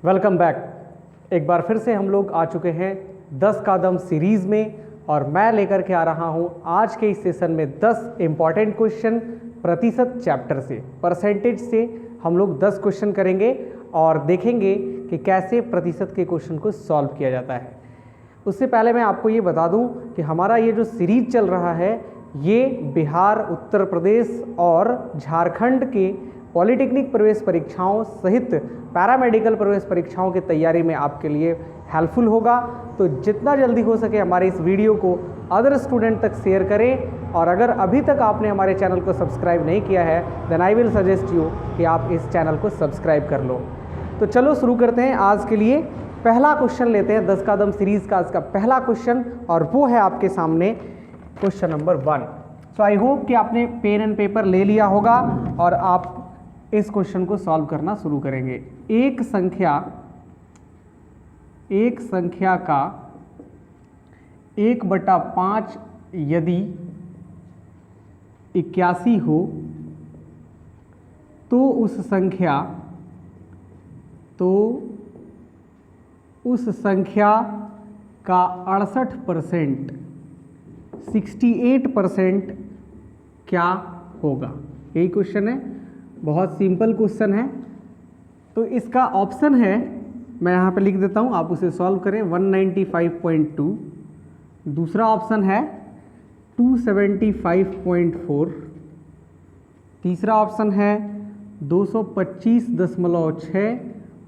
Welcome back. एक बार फिर से हम लोग आ चुके हैं 10 कदम सीरीज़ में और मैं लेकर के आ रहा हूं आज के इस सेशन में 10 इम्पॉर्टेंट क्वेश्चन प्रतिशत चैप्टर से, परसेंटेज से हम लोग 10 क्वेश्चन करेंगे और देखेंगे कि कैसे प्रतिशत के क्वेश्चन को सॉल्व किया जाता है। उससे पहले मैं आपको ये बता दूं कि हमारा ये जो सीरीज चल रहा है ये बिहार, उत्तर प्रदेश और झारखंड के पॉलिटेक्निक प्रवेश परीक्षाओं सहित पैरामेडिकल प्रवेश परीक्षाओं की तैयारी में आपके लिए हेल्पफुल होगा। तो जितना जल्दी हो सके हमारे इस वीडियो को अदर स्टूडेंट तक शेयर करें और अगर अभी तक आपने हमारे चैनल को सब्सक्राइब नहीं किया है then I will suggest you कि आप इस चैनल को सब्सक्राइब कर लो। तो चलो शुरू करते हैं। आज के लिए पहला क्वेश्चन लेते हैं 10 कदम सीरीज़ का। आज का पहला क्वेश्चन और वो है आपके सामने question number 1। So I hope कि आपने पेन एंड पेपर ले लिया होगा और आप इस क्वेश्चन को सॉल्व करना शुरू करेंगे। एक संख्या का 1/5 यदि 81 हो तो उस संख्या का 68% 68% क्या होगा। यही क्वेश्चन है, बहुत सिंपल क्वेश्चन है। तो इसका ऑप्शन है, मैं यहाँ पे लिख देता हूँ, आप उसे सॉल्व करें। 195.2, दूसरा ऑप्शन है 275.4, तीसरा ऑप्शन है 225.6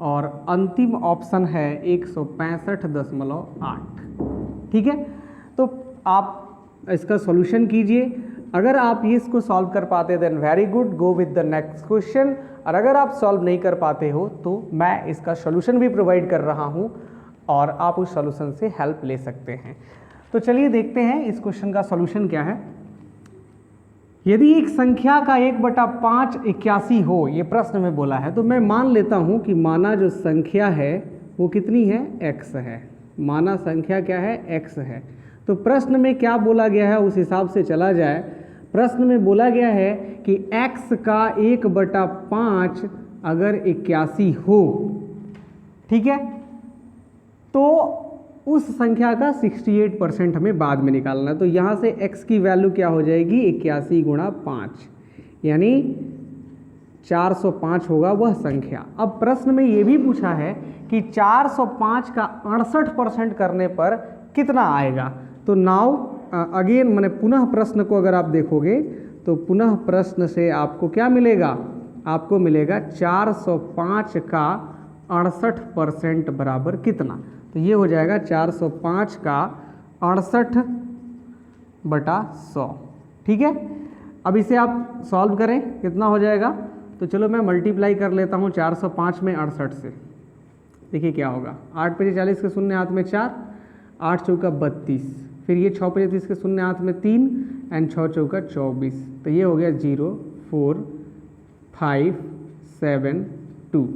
और अंतिम ऑप्शन है 165.8। ठीक है, तो आप इसका सॉल्यूशन कीजिए। अगर आप ये इसको सॉल्व कर पाते then very good, go with the next question. और अगर आप सॉल्व नहीं कर पाते हो तो मैं इसका सॉल्यूशन भी प्रोवाइड कर रहा हूँ और आप उस सॉल्यूशन से हेल्प ले सकते हैं। तो चलिए देखते हैं इस क्वेश्चन का सॉल्यूशन क्या है। यदि एक संख्या का 1/5 81 हो, ये प्रश्न में बोला है, तो मैं मान लेता हूँ कि माना जो संख्या है वो कितनी है, x है। माना संख्या क्या है, x है। तो प्रश्न में क्या बोला गया है उस हिसाब से चला जाए। प्रश्न में बोला गया है कि x का 1/5 अगर 81 हो, ठीक है, तो उस संख्या का 68% हमें बाद में निकालना है। तो यहाँ से x की वैल्यू क्या हो जाएगी, 81 × 5 यानी 405 होगा वह संख्या। अब प्रश्न में ये भी पूछा है कि 405 का 68% करने पर कितना आएगा। तो नाउ अगेन मैंने पुनः प्रश्न को अगर आप देखोगे तो पुनः प्रश्न से आपको क्या मिलेगा, आपको मिलेगा 405 का 68% बराबर कितना। तो ये हो जाएगा 405 का 68/100। ठीक है, अब इसे आप सॉल्व करें, कितना हो जाएगा। तो चलो मैं मल्टीप्लाई कर लेता हूँ 405 में 68 से। देखिए क्या होगा, 8 × 40 के शून्य हाथ में 4, 8 चौका 32, फिर ये 6 × 30 के शून्य हाथ में 3 एंड 6 चौका 24। तो ये हो गया 0 4 5 7 2।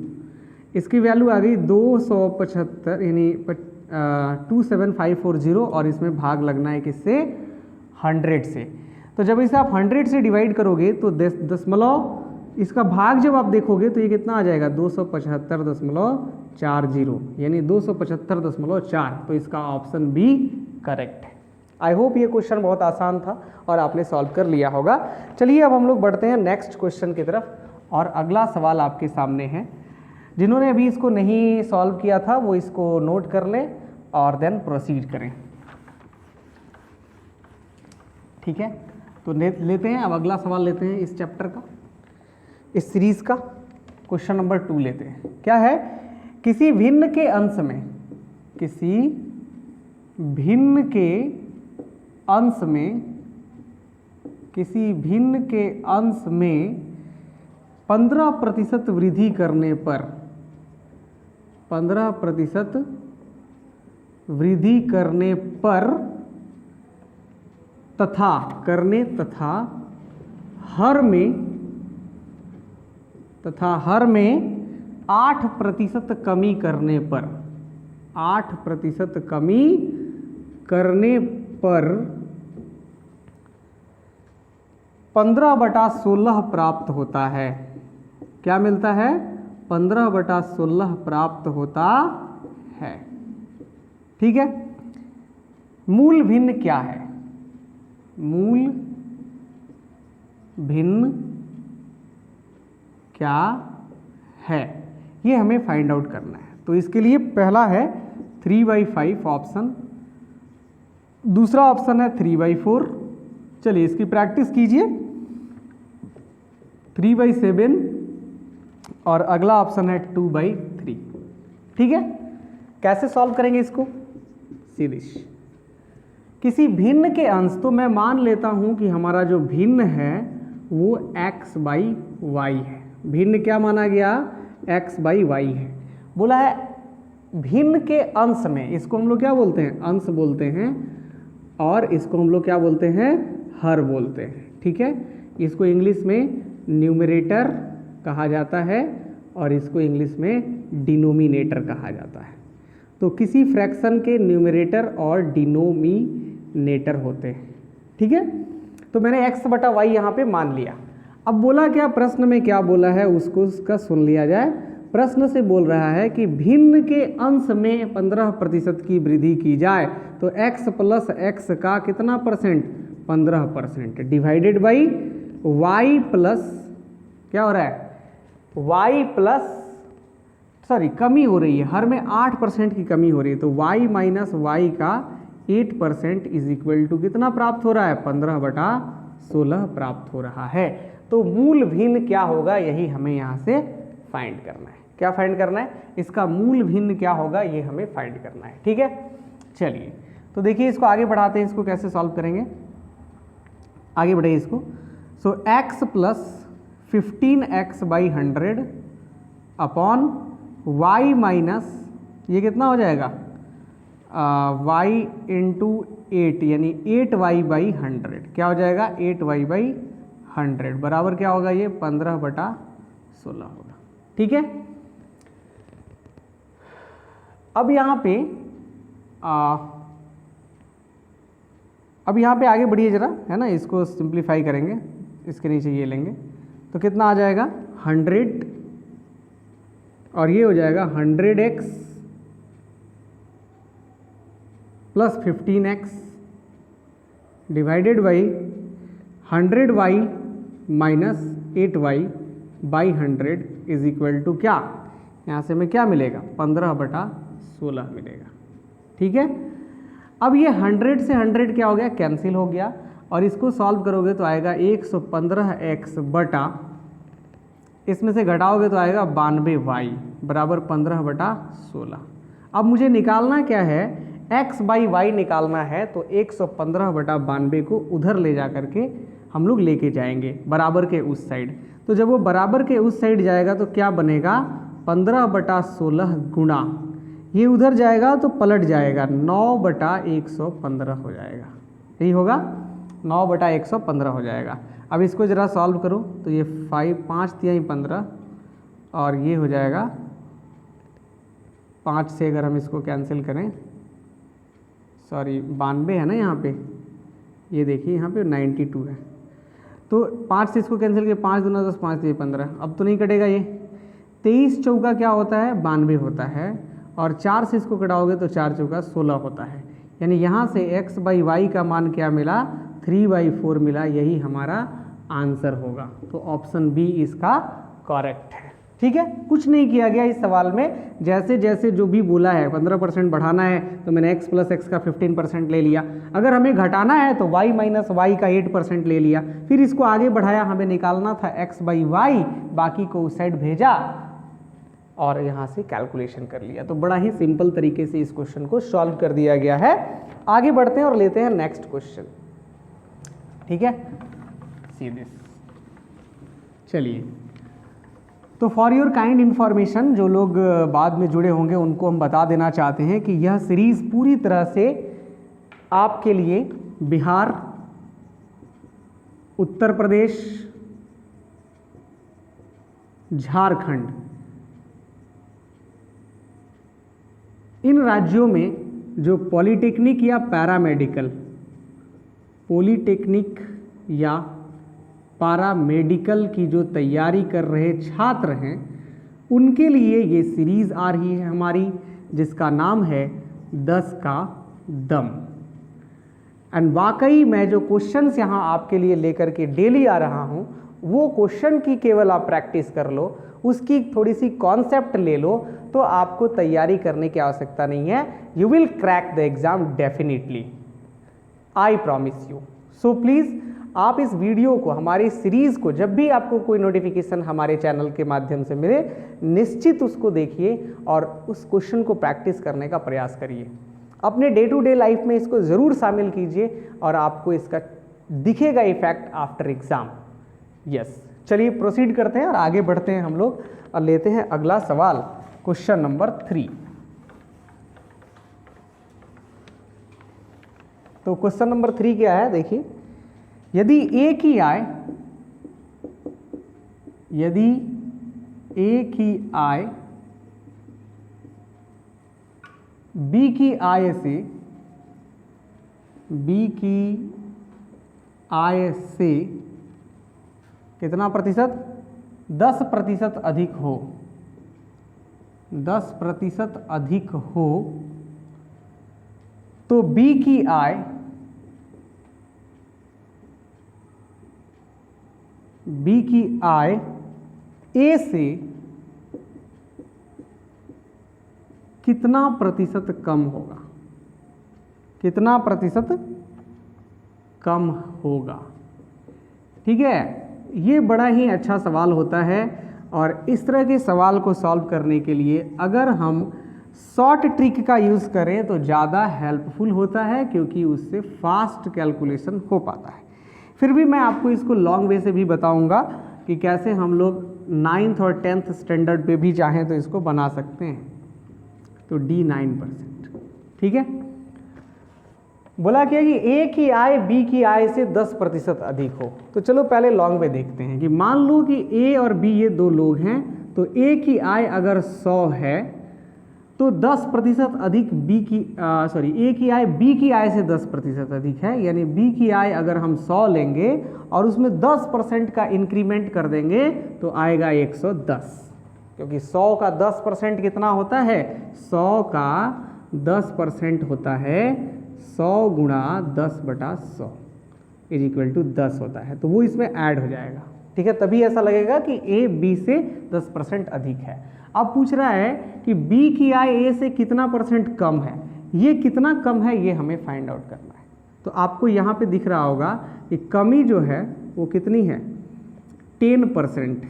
इसकी वैल्यू आ गई 275 यानी 27540 और इसमें भाग लगना है किससे, 100 से। तो जब इसे आप 100 से डिवाइड करोगे तो दशमलव, इसका भाग जब आप देखोगे तो ये कितना आ जाएगा, 275.40 यानी 275.4। तो इसका ऑप्शन बी करेक्ट है। आई होप ये क्वेश्चन बहुत आसान था और आपने सॉल्व कर लिया होगा। चलिए अब हम लोग बढ़ते हैं नेक्स्ट क्वेश्चन की तरफ और अगला सवाल आपके सामने है। जिन्होंने अभी इसको नहीं सॉल्व किया था वो इसको नोट कर लें और देन प्रोसीड करें। ठीक है, तो लेते हैं अब अगला सवाल लेते हैं इस चैप्टर का, इस सीरीज का। क्वेश्चन नंबर 2 लेते हैं। क्या है, किसी भिन्न के अंश में, किसी भिन्न के अंश में, किसी भिन्न के अंश में 15% वृद्धि करने पर, 15% वृद्धि करने पर तथा हर में 8% कमी करने पर, 8% कमी करने पर 15/16 प्राप्त होता है। क्या मिलता है, 15/16 प्राप्त होता है। ठीक है, मूल भिन्न क्या है? मूल भिन्न क्या है, ये हमें फाइंड आउट करना है। तो इसके लिए पहला है 3/5 ऑप्शन, दूसरा ऑप्शन है 3/4। चलिए इसकी प्रैक्टिस कीजिए, 3/7 और अगला ऑप्शन है 2/3। ठीक है, कैसे सॉल्व करेंगे इसको? सीधे किसी भिन्न के अंश, तो मैं मान लेता हूं कि हमारा जो भिन्न है वो x/y है। भिन्न क्या माना गया? x/y है। बोला है भिन्न के अंश में, इसको हम लोग क्या बोलते हैं? अंश बोलते हैं, और इसको हम लोग क्या बोलते हैं? हर बोलते हैं। ठीक है, इसको इंग्लिश में न्यूमरेटर कहा जाता है और इसको इंग्लिश में डिनोमिनेटर कहा जाता है। तो किसी फ्रैक्शन के न्यूमरेटर और डिनोमिनेटर होते हैं। ठीक है, तो मैंने x/y यहाँ पे मान लिया। अब बोला क्या, प्रश्न में क्या बोला है उसको उसका सुन लिया जाए। प्रश्न से बोल रहा है कि भिन्न के अंश में 15% की वृद्धि की जाए तो x + x का कितना percent? 15%, divided by y plus क्या हो रहा है? y प्लस कमी हो रही है, हर में 8% की कमी हो रही है, तो y माइनस y का 8% इज इक्वल टू कितना प्राप्त हो रहा है? 15/16 प्राप्त हो रहा है। तो मूल भिन्न क्या होगा, यही हमें यहाँ से फाइंड करना है। क्या फाइंड करना है? इसका मूल भिन्न क्या होगा, ये हमें फाइंड करना है। ठीक है, चलिए तो देखिए इसको आगे बढ़ाते हैं। इसको कैसे सॉल्व करेंगे, आगे बढ़ाइए इसको। सो x + 15x/100 upon y minus ये कितना हो जाएगा? y × 8 यानी 8y/100। क्या हो जाएगा? 8y/100 बराबर क्या होगा? ये 15/16 होगा। ठीक है, अब यहाँ पे आगे बढ़िए जरा, है ना, इसको सिंप्लीफाई करेंगे, इसके नीचे ये लेंगे तो कितना आ जाएगा? 100 और ये हो जाएगा 100x + 15x divided by 100y minus 8y/100 is equal to क्या? यहाँ से हमें क्या मिलेगा? 15/16 मिलेगा। ठीक है, अब ये 100 से 100 क्या हो गया? कैंसिल हो गया, और इसको सॉल्व करोगे तो आएगा 115x बटा, इसमें से घटाओगे तो आएगा 92y बराबर 15/16। अब मुझे निकालना क्या है? x/y निकालना है, तो 115/92 को उधर ले जा करके हम लोग लेके जाएंगे बराबर के उस साइड। तो जब वो बराबर के उस साइड जाएगा तो क्या बनेगा? 15/16 गुणा, ये उधर जाएगा तो पलट जाएगा, 9/115 हो जाएगा। यही होगा, 9/115 हो जाएगा। अब इसको ज़रा सॉल्व करो तो ये 5 × 15 और ये हो जाएगा 5 से अगर हम इसको कैंसिल करें, 92 है ना यहाँ पे, ये देखिए यहाँ पे 92 है, तो 5 से इसको कैंसिल किया, 5 दूना 10, 5 × 15, अब तो नहीं कटेगा ये। 23 चौका क्या होता है? 92 होता है, और 4 से इसको कटाओगे तो 4 चौका 16 होता है। यानी यहाँ से x/y का मान क्या मिला? 3/4 मिला। यही हमारा आंसर होगा। तो ऑप्शन बी इसका करेक्ट है। ठीक है, कुछ नहीं किया गया इस सवाल में, जैसे जैसे जो भी बोला है 15% बढ़ाना है तो मैंने x + x का 15% ले लिया, अगर हमें घटाना है तो y माइनस y का 8% ले लिया, फिर इसको आगे बढ़ाया, हमें निकालना था x/y, बाकी को उस साइड भेजा और यहाँ से कैलकुलेशन कर लिया। तो बड़ा ही सिंपल तरीके से इस क्वेश्चन को सॉल्व कर दिया गया है। आगे बढ़ते हैं और लेते हैं नेक्स्ट क्वेश्चन। ठीक है, सीधे चलिए, तो फॉर योर काइंड इन्फॉर्मेशन, जो लोग बाद में जुड़े होंगे उनको हम बता देना चाहते हैं कि यह सीरीज पूरी तरह से आपके लिए बिहार, उत्तर प्रदेश, झारखंड, इन राज्यों में जो पॉलिटेक्निक या पैरामेडिकल, पॉलिटेक्निक या पैरामेडिकल की जो तैयारी कर रहे छात्र हैं उनके लिए ये सीरीज आ रही है हमारी, जिसका नाम है 10 का दम। एंड वाकई मैं जो क्वेश्चंस यहाँ आपके लिए लेकर के डेली आ रहा हूँ, वो क्वेश्चन की केवल आप प्रैक्टिस कर लो, उसकी थोड़ी सी कॉन्सेप्ट ले लो, तो आपको तैयारी करने की आवश्यकता नहीं है। You will crack the exam definitely, I promise you. So please आप इस वीडियो को, हमारी सीरीज़ को, जब भी आपको कोई नोटिफिकेशन हमारे चैनल के माध्यम से मिले, निश्चित उसको देखिए और उस क्वेश्चन को प्रैक्टिस करने का प्रयास करिए। अपने डे टू डे लाइफ में इसको ज़रूर शामिल कीजिए और आपको इसका दिखेगा इफेक्ट आफ्टर एग्ज़ाम। यस, चलिए प्रोसीड करते हैं और आगे बढ़ते हैं हम लोग और लेते हैं अगला सवाल, क्वेश्चन नंबर 3। तो क्वेश्चन नंबर 3 क्या है, देखिए, यदि A की आय B की आय से कितना प्रतिशत, 10% अधिक हो, 10% अधिक हो, तो B की आय A से कितना प्रतिशत कम होगा, कितना प्रतिशत कम होगा। ठीक है, ये बड़ा ही अच्छा सवाल होता है और इस तरह के सवाल को सॉल्व करने के लिए अगर हम शॉर्ट ट्रिक का यूज़ करें तो ज़्यादा हेल्पफुल होता है, क्योंकि उससे फास्ट कैलकुलेशन हो पाता है। फिर भी मैं आपको इसको लॉन्ग वे से भी बताऊंगा कि कैसे हम लोग 9th और 10th स्टैंडर्ड पे भी चाहें तो इसको बना सकते हैं। तो D 9%, ठीक है। बोला क्या कि A की आय B की आय से 10% अधिक हो। तो चलो पहले लॉन्ग वे देखते हैं कि मान लो कि A और B ये दो लोग हैं, तो A की आय अगर 100 है तो 10% अधिक A की आय B की आय से 10% अधिक है, यानी B की आय अगर हम 100 लेंगे और उसमें 10% का इंक्रीमेंट कर देंगे तो आएगा 110, क्योंकि 100 का 10% कितना होता है, 100 का 10% होता है 100 गुणा 10/100 इज इक्वल टू 10 होता है, तो वो इसमें ऐड हो जाएगा। ठीक है, तभी ऐसा लगेगा कि A B से 10% अधिक है। अब पूछ रहा है कि B की आय A से कितना % कम है, ये कितना कम है ये हमें फाइंड आउट करना है। तो आपको यहाँ पे दिख रहा होगा कि कमी जो है वो कितनी है, 10%,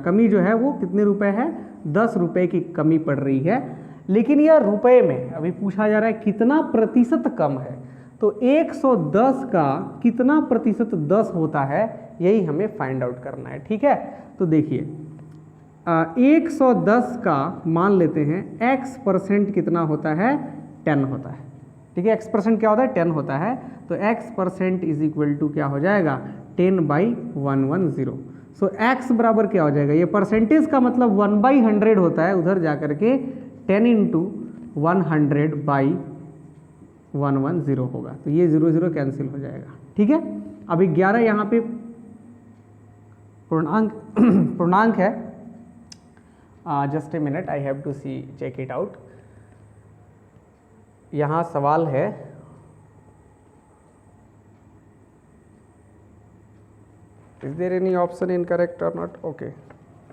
कमी जो है वो कितने रुपए है, 10 रुपए की कमी पड़ रही है। लेकिन यह रुपए में अभी पूछा जा रहा है कितना प्रतिशत कम है, तो 110 का कितना प्रतिशत 10 होता है, यही हमें फाइंड आउट करना है। ठीक है, तो देखिए 110 का मान लेते हैं x% कितना होता है, 10 होता है। ठीक है, x% क्या होता है, 10 होता है, तो x% इज इक्वल टू क्या हो जाएगा, 10/110। सो x बराबर क्या हो जाएगा, ये परसेंटेज का मतलब 1/100 होता है, उधर जा करके 10 × 100/110 होगा, तो ये 0 0 कैंसिल हो जाएगा। ठीक है, अभी 11 यहाँ पे पूर्णांक है। Just a minute, I have to check it out. यहाँ सवाल है, is there any option incorrect और नॉट, ओके,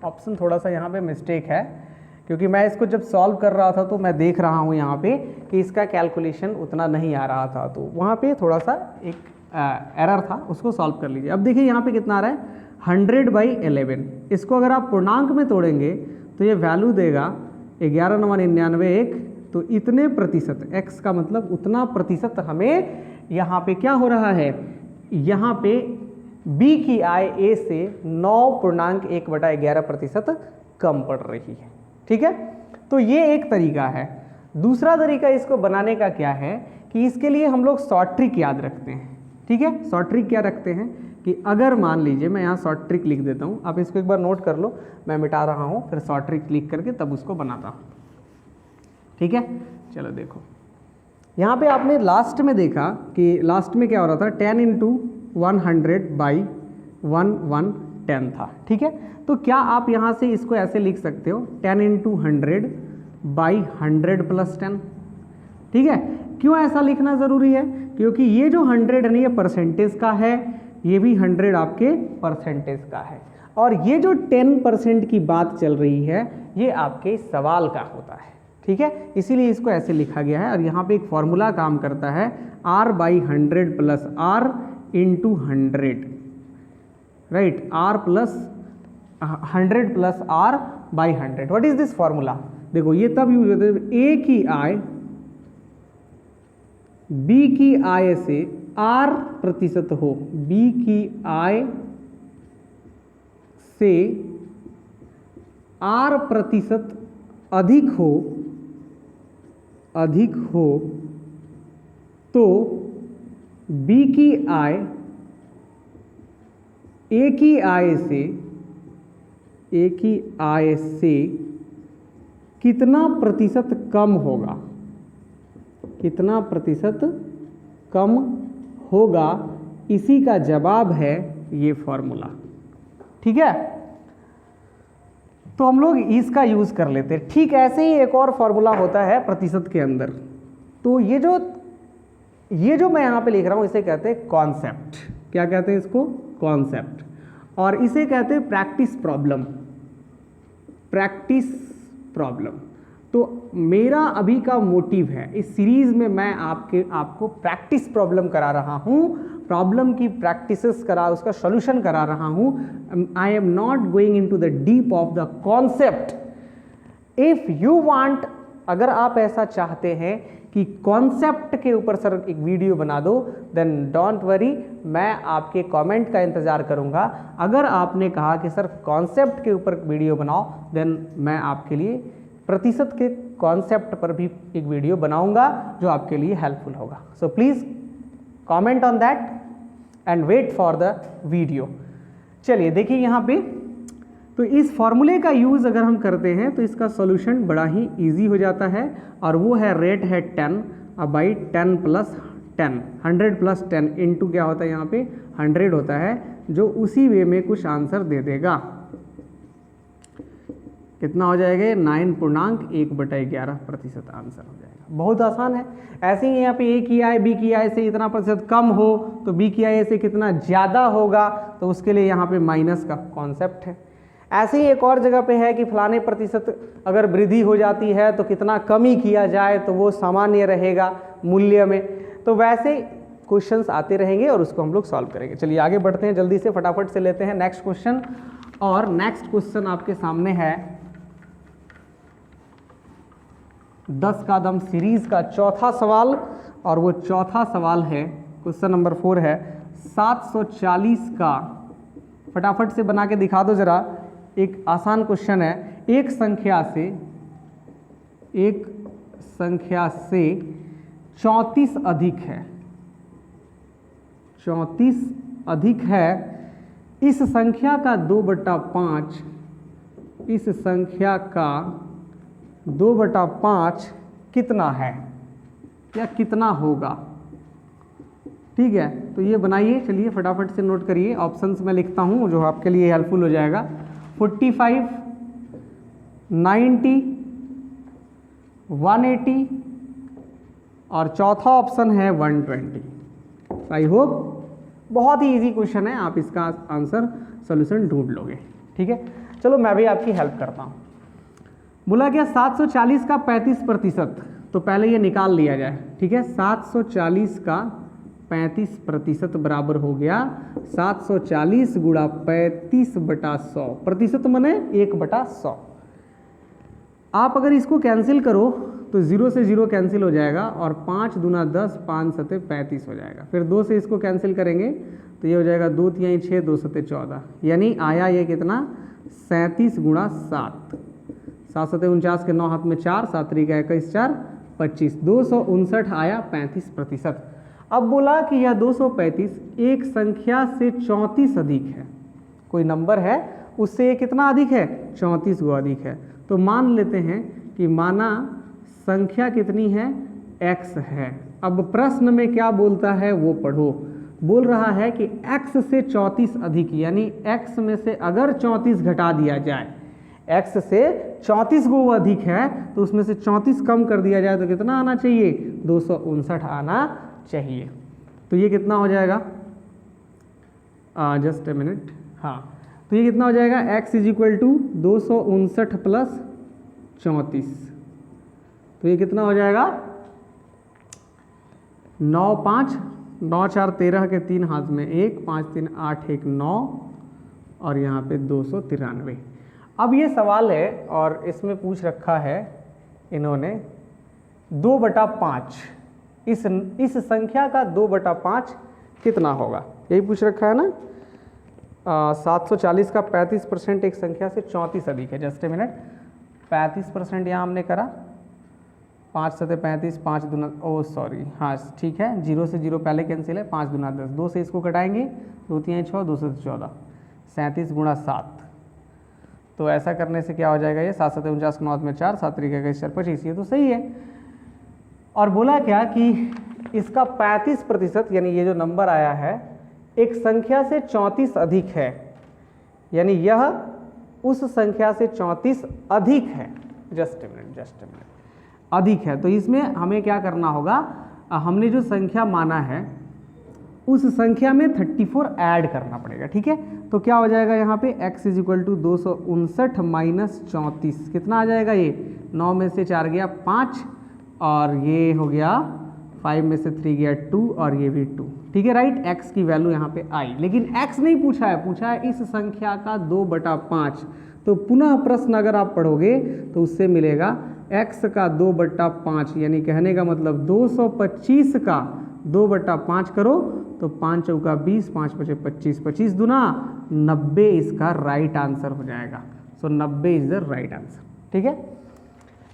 ऑप्शन थोड़ा सा यहाँ पे मिस्टेक है, क्योंकि मैं इसको जब सॉल्व कर रहा था तो मैं देख रहा हूँ यहाँ पे कि इसका कैलकुलेशन उतना नहीं आ रहा था, तो वहाँ पे थोड़ा सा एक एरर था, उसको सॉल्व कर लीजिए। अब देखिए यहाँ पे कितना आ रहा है, 100/11। इसको अगर आप पूर्णांक में तोड़ेंगे तो ये वैल्यू देगा 11×99, तो इतने प्रतिशत, x का मतलब उतना प्रतिशत हमें यहाँ पे क्या हो रहा है, यहाँ पे B की आय A से 9.1/11% कम पड़ रही है। ठीक है, तो ये एक तरीका है। दूसरा तरीका इसको बनाने का क्या है कि इसके लिए हम लोग शॉर्ट ट्रिक याद रखते हैं। ठीक है, शॉर्ट ट्रिक क्या रखते हैं कि अगर मान लीजिए, मैं यहाँ शॉर्ट ट्रिक लिख देता हूँ, आप इसको एक बार नोट कर लो, मैं मिटा रहा हूँ, फिर शॉर्ट ट्रिक लिख करके तब उसको बनाता हूँ। ठीक है, चलो देखो, यहाँ पे आपने लास्ट में देखा कि लास्ट में क्या हो रहा था, 10 × 100/1110, 10 था, ठीक है। तो क्या आप यहाँ से इसको ऐसे लिख सकते हो 10 इंटू 100/100 + 10, ठीक है। क्यों ऐसा लिखना ज़रूरी है? क्योंकि ये जो 100 है ना, ये परसेंटेज का है, ये भी 100 आपके परसेंटेज का है, और ये जो 10% की बात चल रही है ये आपके सवाल का होता है, ठीक है। इसीलिए इसको ऐसे लिखा गया है। और यहाँ पे एक फॉर्मूला काम करता है R/100 + R into 100, right, R + 100 + R/100। What is this formula? देखो ये तब यूज होता है A की आय B की आय से R% हो, B की आय से R% अधिक हो तो B की आय A की आय से कितना प्रतिशत कम होगा, कितना प्रतिशत कम होगा, इसी का जवाब है ये फॉर्मूला, ठीक है। तो हम लोग इसका यूज कर लेते हैं। ठीक ऐसे ही एक और फॉर्मूला होता है प्रतिशत के अंदर। तो ये जो मैं यहाँ पे लिख रहा हूँ इसे कहते हैं कॉन्सेप्ट। क्या कहते हैं इसको? कॉन्सेप्ट। और इसे कहते हैं प्रैक्टिस प्रॉब्लम, प्रैक्टिस प्रॉब्लम। तो मेरा अभी का मोटिव है इस सीरीज में मैं आपको प्रैक्टिस प्रॉब्लम करा रहा हूँ, प्रॉब्लम की प्रैक्टिसेस उसका सॉल्यूशन करा रहा हूँ। I am not going into the deep of the concept. If you want, अगर आप ऐसा चाहते हैं कि कॉन्सेप्ट के ऊपर सर एक वीडियो बना दो, देन डोंट वरी, मैं आपके कमेंट का इंतजार करूंगा। अगर आपने कहा कि सर कॉन्सेप्ट के ऊपर वीडियो बनाओ, देन मैं आपके लिए प्रतिशत के कॉन्सेप्ट पर भी एक वीडियो बनाऊंगा जो आपके लिए हेल्पफुल होगा। So please comment on that and wait for the video. चलिए देखिए यहाँ पे, तो इस फॉर्मूले का यूज अगर हम करते हैं तो इसका सॉल्यूशन बड़ा ही इजी हो जाता है, और वो है रेट है 10/10 + 10, 100 + 10 इंटू क्या होता है यहाँ पे 100 होता है, जो उसी वे में कुछ आंसर दे देगा। कितना हो जाएगा? 9.1/11% आंसर हो जाएगा। बहुत आसान है। ऐसे ही यहाँ पे A की आय B की आय से इतना प्रतिशत कम हो तो B की आय से कितना ज़्यादा होगा, तो उसके लिए यहाँ पे माइनस का कॉन्सेप्ट है। ऐसे ही एक और जगह पे है कि फलाने प्रतिशत अगर वृद्धि हो जाती है तो कितना कमी किया जाए तो वो सामान्य रहेगा मूल्य में। तो वैसे क्वेश्चंस आते रहेंगे और उसको हम लोग सॉल्व करेंगे। चलिए आगे बढ़ते हैं, जल्दी से फटाफट से लेते हैं नेक्स्ट क्वेश्चन। और नेक्स्ट क्वेश्चन आपके सामने है 10 का दम सीरीज का चौथा सवाल, और वो चौथा सवाल है, क्वेश्चन नंबर 4 है 740 का। फटाफट से बना के दिखा दो जरा। एक आसान क्वेश्चन है। एक संख्या से 34 अधिक है, 34 अधिक है। इस संख्या का 2/5, इस संख्या का 2/5 कितना है या कितना होगा? ठीक है, तो ये बनाइए। चलिए फटाफट से नोट करिए। ऑप्शंस में लिखता हूँ जो आपके लिए हेल्पफुल हो जाएगा। 45, 90, 180 और चौथा ऑप्शन है 120। आई होप बहुत ही इजी क्वेश्चन है, आप इसका आंसर सॉल्यूशन ढूंढ लोगे। ठीक है, चलो मैं भी आपकी हेल्प करता हूँ। बोला क्या 740 का 35%, तो पहले ये निकाल लिया जाए। ठीक है, 740 का 35% बराबर हो गया 740 गुणा 35/100। प्रतिशत मने 1/100। आप अगर इसको कैंसिल करो तो 0 से 0 कैंसिल हो जाएगा, और 5 दूना 10, 5 सते 35 हो जाएगा। फिर 2 से इसको कैंसिल करेंगे तो ये हो जाएगा 2 तिहाई 6, 2 सते 14, यानी आया ये कितना 37 गुणा 7। 7 सते 49 के 9 हाथ में 4, 7 3 का 21, 4 25, 259 आया 35%। अब बोला कि यह 235 एक संख्या से 34 अधिक है। कोई नंबर है उससे ये कितना अधिक है? 34 गो अधिक है। तो मान लेते हैं कि माना संख्या कितनी है? x है। अब प्रश्न में क्या बोलता है वो पढ़ो। बोल रहा है कि x से 34 अधिक, यानी x में से अगर 34 घटा दिया जाए, x से 34 को वो अधिक है तो उसमें से 34 कम कर दिया जाए तो कितना आना चाहिए, 259 आना चाहिए। तो ये कितना हो जाएगा, जस्ट ए मिनट, हाँ, तो ये कितना हो जाएगा, x is equal to 259 plus 34, तो ये कितना हो जाएगा, 9 5 9 4 13 के 3 हाथ में 1, 5 3 8 1 9 और यहाँ पे 293। अब ये सवाल है और इसमें पूछ रखा है इन्होंने 2/5, इस संख्या का 2/5 कितना होगा, यही पूछ रखा है ना। 740 का 35% एक संख्या से 34 अधिक है। जस्ट ए मिनट, 35% यहाँ हमने करा, 5 7 35, 5 दूना, ओ सॉरी, हाँ ठीक है, 0 से 0 पहले कैंसिल है, 5 दूना 10, 2 से इसको कटाएंगे, 2 3 6, 2 से 14, 37 गुणा 7, तो ऐसा करने से क्या हो जाएगा, ये 7 7 49 9 में 4, 7 3 21 4 25, ये तो सही है। और बोला क्या कि इसका 35% यानी ये जो नंबर आया है एक संख्या से 34 अधिक है, यानी यह उस संख्या से 34 अधिक है। जस्ट ए मिनट, अधिक है, तो इसमें हमें क्या करना होगा, हमने जो संख्या माना है उस संख्या में 34 ऐड करना पड़ेगा, ठीक है। तो क्या हो जाएगा यहाँ पे x is equal to 259 minus 34, कितना आ जाएगा, ये 9 में से 4 गया 5 और ये हो गया 5 में से 3 गया 2 और ये भी 2, ठीक है, राइट। x की वैल्यू यहाँ पे आई, लेकिन x नहीं पूछा है, पूछा है इस संख्या का 2/5। तो पुनः प्रश्न अगर आप पढ़ोगे तो उससे मिलेगा x का 2/5, यानी कहने का मतलब 225 का 2/5 करो तो 5 चौका 20, 5 पचे 25, 25 दूना 90 इसका राइट आंसर हो जाएगा। सो 90 इज द राइट आंसर, ठीक है।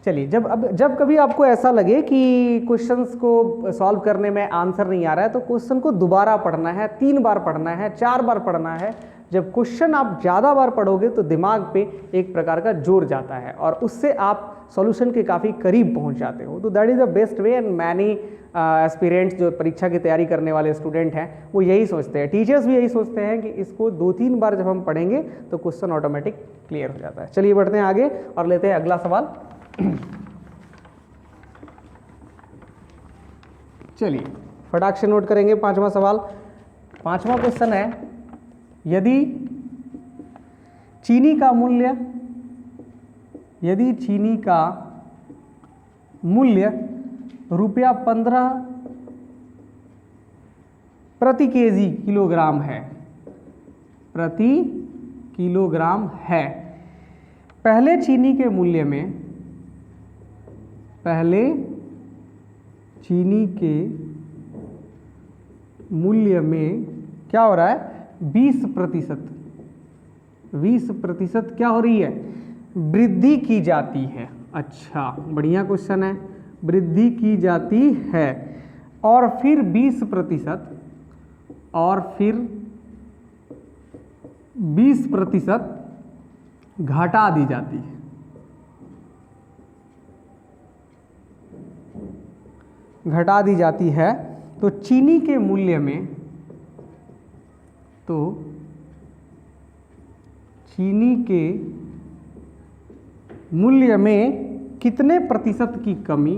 चलिए, जब कभी आपको ऐसा लगे कि क्वेश्चंस को सॉल्व करने में आंसर नहीं आ रहा है तो क्वेश्चन को दोबारा पढ़ना है, 3 बार पढ़ना है, 4 बार पढ़ना है। जब क्वेश्चन आप ज़्यादा बार पढ़ोगे तो दिमाग पे एक प्रकार का जोर जाता है और उससे आप सॉल्यूशन के काफ़ी करीब पहुंच जाते हो। तो that is the best way and many aspirants जो परीक्षा की तैयारी करने वाले स्टूडेंट हैं वो यही सोचते हैं, टीचर्स भी यही सोचते हैं कि इसको 2-3 बार जब हम पढ़ेंगे तो क्वेश्चन ऑटोमेटिक क्लियर हो जाता है। चलिए बढ़ते हैं आगे और लेते हैं अगला सवाल। चलिए फटाक से नोट करेंगे 5वां सवाल। 5वां क्वेश्चन है, यदि चीनी का मूल्य रुपया 15 प्रति केजी किलोग्राम है, प्रति किलोग्राम है, पहले चीनी के मूल्य में क्या हो रहा है, 20% क्या हो रही है, वृद्धि की जाती है। अच्छा, बढ़िया क्वेश्चन है, वृद्धि की जाती है और फिर 20% घटा दी जाती है। घटा दी जाती है तो चीनी के मूल्य में कितने प्रतिशत की कमी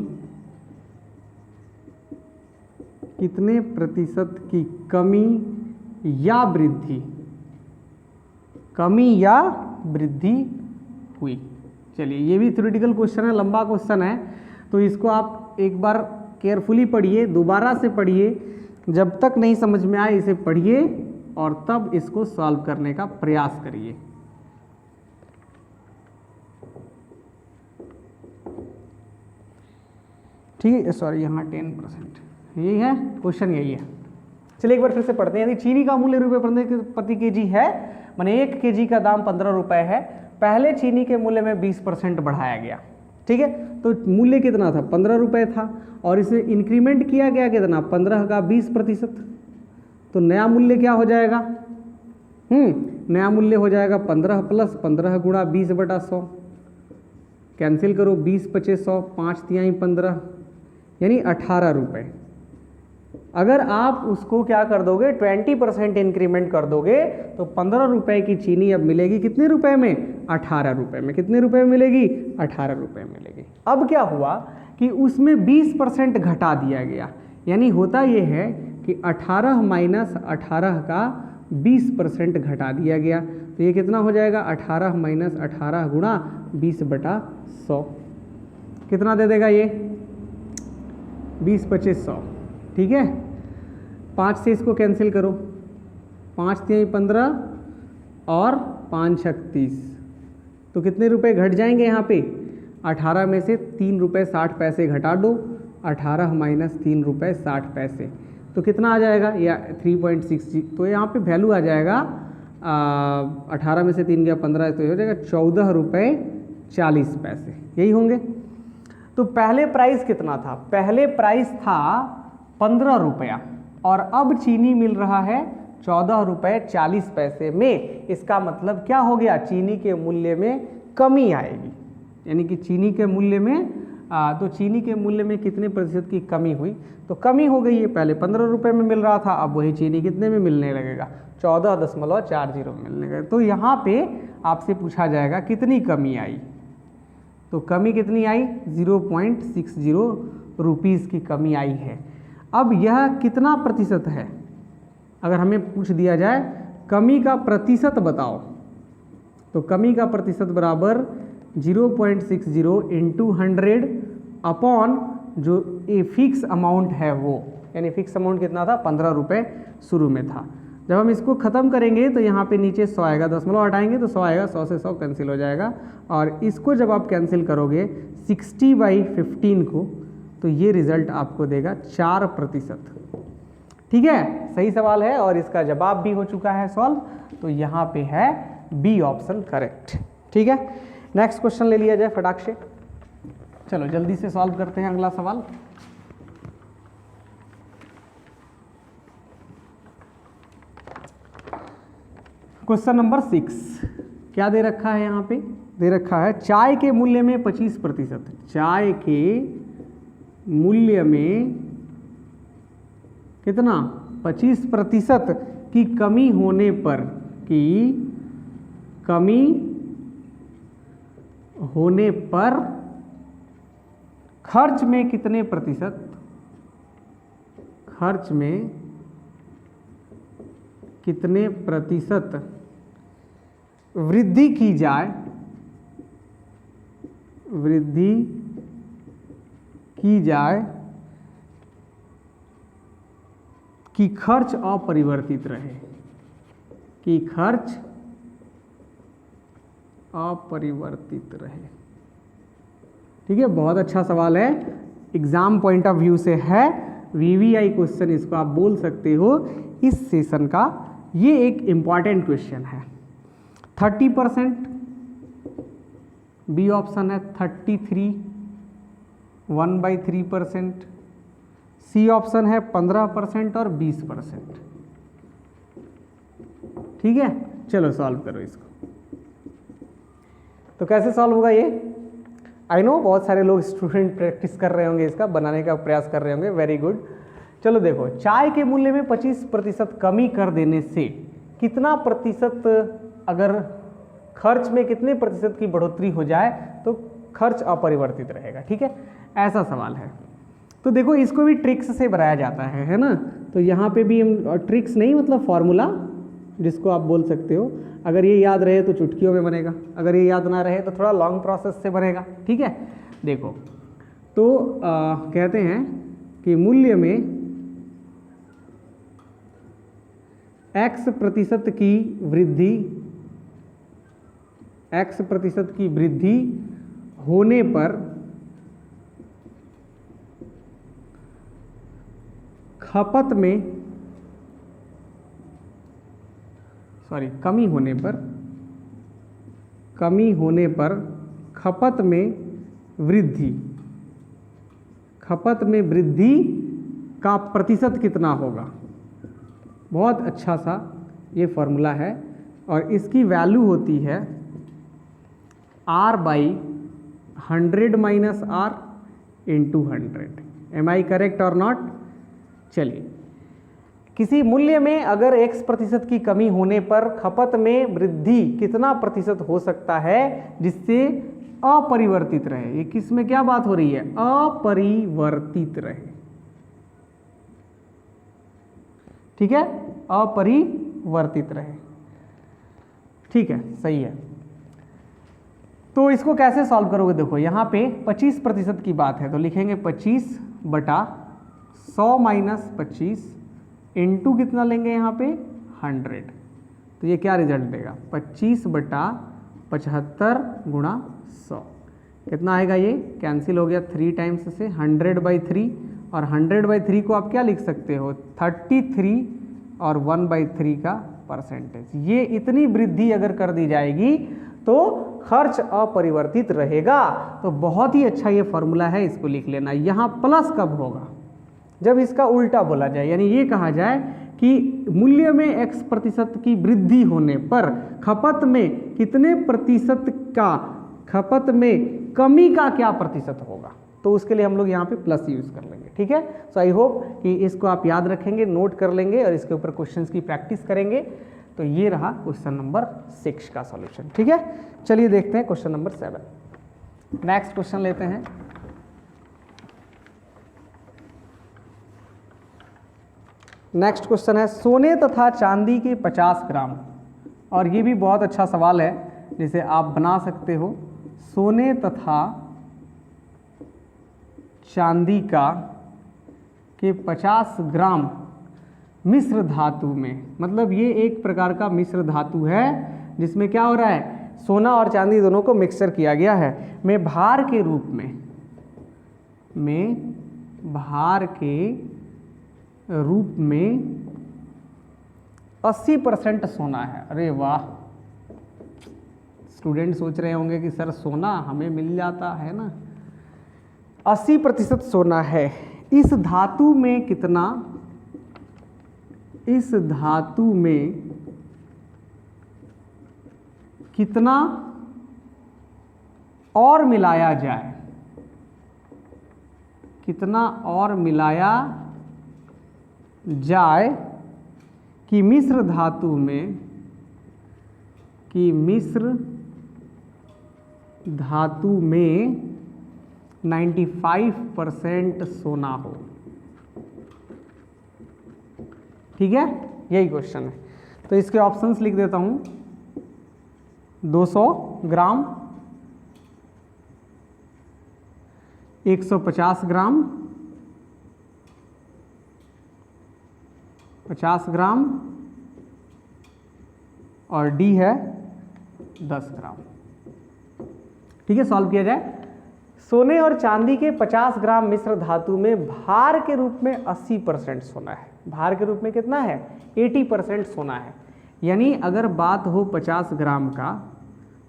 या वृद्धि हुई। चलिए, ये भी थ्योरेटिकल क्वेश्चन है, लंबा क्वेश्चन है, तो इसको आप एक बार केयरफुली पढ़िए, दोबारा से पढ़िए, जब तक नहीं समझ में आए इसे पढ़िए और तब इसको सॉल्व करने का प्रयास करिए। ठीक है, सॉरी यहाँ 10%, यही है क्वेश्चन, यही है। चलिए एक बार फिर से पढ़ते हैं। यदि चीनी का मूल्य रुपये प्रति केजी है, माने 1 केजी का दाम 15 रुपये है, पहले चीनी के मूल्य में 20% बढ़ाया गया, ठीक है। तो मूल्य कितना था, 15 रुपये था और इसे इंक्रीमेंट किया गया कितना, 15 का 20%, तो नया मूल्य क्या हो जाएगा, नया मूल्य हो जाएगा 15 प्लस 15 गुणा 20/100, कैंसिल करो, 20 × 5 = 100, 5 × 3 = 15, यानी 18 रुपये। अगर आप उसको क्या कर दोगे 20% इंक्रीमेंट कर दोगे तो 15 रुपए की चीनी अब मिलेगी कितने रुपए में, 18 रुपए में। कितने रुपए में मिलेगी, 18 रुपए में मिलेगी। अब क्या हुआ कि उसमें 20% घटा दिया गया, यानी होता ये है कि 18 माइनस 18 का 20% घटा दिया गया, तो ये कितना हो जाएगा, 18 माइनस 18 गुणा 20/100 कितना दे देगा ये, 20/2500। ठीक है, 5 से इसको कैंसिल करो, 5 3 15 और 5 6 30, तो कितने रुपए घट जाएंगे यहाँ पे, 18 में से 3 रुपये 60 पैसे घटा दो, 18 माइनस 3 रुपये 60 पैसे, तो कितना आ जाएगा, या 3.60, तो यहाँ पे वैल्यू आ जाएगा 18 में से 3 गया 15, तो ये हो जाएगा 14 रुपये 40 पैसे, यही होंगे। तो पहले प्राइस कितना था, पहले प्राइस था 15 रुपया और अब चीनी मिल रहा है 14 रुपये 40 पैसे में। इसका मतलब क्या हो गया, चीनी के मूल्य में कमी आएगी, यानी कि चीनी के मूल्य में तो चीनी के मूल्य में कितने प्रतिशत की कमी हुई, तो कमी हो गई है। पहले 15 रुपये में मिल रहा था, अब वही चीनी कितने में मिलने लगेगा, 14.40 मिलने लगेगा। तो यहाँ पे आपसे पूछा जाएगा कितनी कमी आई, तो कमी कितनी आई, 0.60 रुपीज़ की कमी आई है। अब यह कितना प्रतिशत है, अगर हमें पूछ दिया जाए कमी का प्रतिशत बताओ, तो कमी का प्रतिशत बराबर 0.60 इंटू 100 अपॉन जो ए फिक्स अमाउंट है वो, यानी फिक्स अमाउंट कितना था, 15 रुपये शुरू में था। जब हम इसको ख़त्म करेंगे तो यहाँ पे नीचे 100 आएगा, दशमलव हटाएंगे तो 100 आएगा, 100 से 100 कैंसिल हो जाएगा, और इसको जब आप कैंसिल करोगे 60/15 को, तो ये रिज़ल्ट आपको देगा 4%। ठीक है, सही सवाल है और इसका जवाब भी हो चुका है सॉल्व, तो यहाँ पे है बी ऑप्शन करेक्ट। ठीक है, नेक्स्ट क्वेश्चन ले लिया जाए फटाक से, चलो जल्दी से सॉल्व करते हैं अगला सवाल। क्वेश्चन नंबर 6 क्या दे रखा है, यहाँ पे दे रखा है चाय के मूल्य में 25%, चाय के मूल्य में कितना, 25% की कमी होने पर, की कमी होने पर खर्च में कितने प्रतिशत, खर्च में कितने प्रतिशत वृद्धि की जाए, वृद्धि की जाए कि खर्च अपरिवर्तित रहे, कि खर्च अपरिवर्तित रहे। ठीक है, बहुत अच्छा सवाल है, एग्जाम पॉइंट ऑफ व्यू से है, वीवीआई क्वेश्चन इसको आप बोल सकते हो इस सेशन का, ये एक इम्पॉर्टेंट क्वेश्चन है। 30%, बी ऑप्शन है 33, 1/3%, सी ऑप्शन है 15% और 20%। ठीक है, चलो सॉल्व करो इसको। तो कैसे सॉल्व होगा ये, आई नो बहुत सारे लोग स्टूडेंट प्रैक्टिस कर रहे होंगे, इसका बनाने का प्रयास कर रहे होंगे, वेरी गुड। चलो देखो, चाय के मूल्य में 25% कमी कर देने से कितना प्रतिशत, अगर खर्च में कितने प्रतिशत की बढ़ोतरी हो जाए तो खर्च अपरिवर्तित रहेगा। ठीक है, ऐसा सवाल है। तो देखो इसको भी ट्रिक्स से बनाया जाता है ना, तो यहाँ पे भी हम ट्रिक्स नहीं मतलब फॉर्मूला जिसको आप बोल सकते हो, अगर ये याद रहे तो चुटकियों में बनेगा, अगर ये याद ना रहे तो थोड़ा लॉन्ग प्रोसेस से बनेगा। ठीक है, देखो तो कहते हैं कि मूल्य में x% की वृद्धि, x% की वृद्धि होने पर खपत में, कमी होने पर, कमी होने पर खपत में वृद्धि, खपत में वृद्धि का प्रतिशत कितना होगा। बहुत अच्छा सा ये फॉर्मूला है और इसकी वैल्यू होती है R/100 - R × 100। एम आई करेक्ट और नॉट। चलिए किसी मूल्य में अगर x% की कमी होने पर खपत में वृद्धि कितना प्रतिशत हो सकता है जिससे अपरिवर्तित रहे। ये किस में क्या बात हो रही है, अपरिवर्तित रहे, ठीक है, अपरिवर्तित रहे, ठीक है, सही है। तो इसको कैसे सॉल्व करोगे, देखो यहाँ पे 25% की बात है तो लिखेंगे 25/100 माइनस 25 इंटू कितना लेंगे यहाँ पे 100, तो ये क्या रिजल्ट देगा 25/75 गुणा 100, कितना आएगा, ये कैंसिल हो गया 3 टाइम्स से 100/3, और 100/3 को आप क्या लिख सकते हो 33 और 1/3 का परसेंटेज। ये इतनी वृद्धि अगर कर दी जाएगी तो खर्च अपरिवर्तित रहेगा। तो बहुत ही अच्छा ये फॉर्मूला है, इसको लिख लेना। यहाँ प्लस कब होगा, जब इसका उल्टा बोला जाए, यानी ये कहा जाए कि मूल्य में x% की वृद्धि होने पर खपत में कितने प्रतिशत का, खपत में कमी का क्या प्रतिशत होगा, तो उसके लिए हम लोग यहाँ पे प्लस यूज कर लेंगे, ठीक है। सो आई होप कि इसको आप याद रखेंगे, नोट कर लेंगे और इसके ऊपर क्वेश्चंस की प्रैक्टिस करेंगे। तो ये रहा क्वेश्चन नंबर 6 का सॉल्यूशन, ठीक है। चलिए देखते हैं क्वेश्चन नंबर 7। नेक्स्ट क्वेश्चन लेते हैं। नेक्स्ट क्वेश्चन है सोने तथा चांदी के 50 ग्राम, और ये भी बहुत अच्छा सवाल है जिसे आप बना सकते हो। सोने तथा चांदी का के 50 ग्राम मिश्र धातु में, मतलब ये एक प्रकार का मिश्र धातु है जिसमें क्या हो रहा है, सोना और चांदी दोनों को मिक्सचर किया गया है, में भार के रूप में 80% सोना है। अरे वाह, स्टूडेंट सोच रहे होंगे कि सर सोना हमें मिल जाता है ना, 80% सोना है। इस धातु में कितना, इस धातु में कितना और मिलाया जाए, कितना और मिलाया जाए कि मिश्र धातु में, कि मिश्र धातु में 95% सोना हो, ठीक है, यही क्वेश्चन है। तो इसके ऑप्शंस लिख देता हूं, 200 ग्राम, 150 ग्राम, 50 ग्राम, और डी है 10 ग्राम, ठीक है। सॉल्व किया जाए। सोने और चांदी के 50 ग्राम मिश्र धातु में भार के रूप में 80% सोना है। भार के रूप में कितना है, 80% सोना है। यानी अगर बात हो 50 ग्राम का,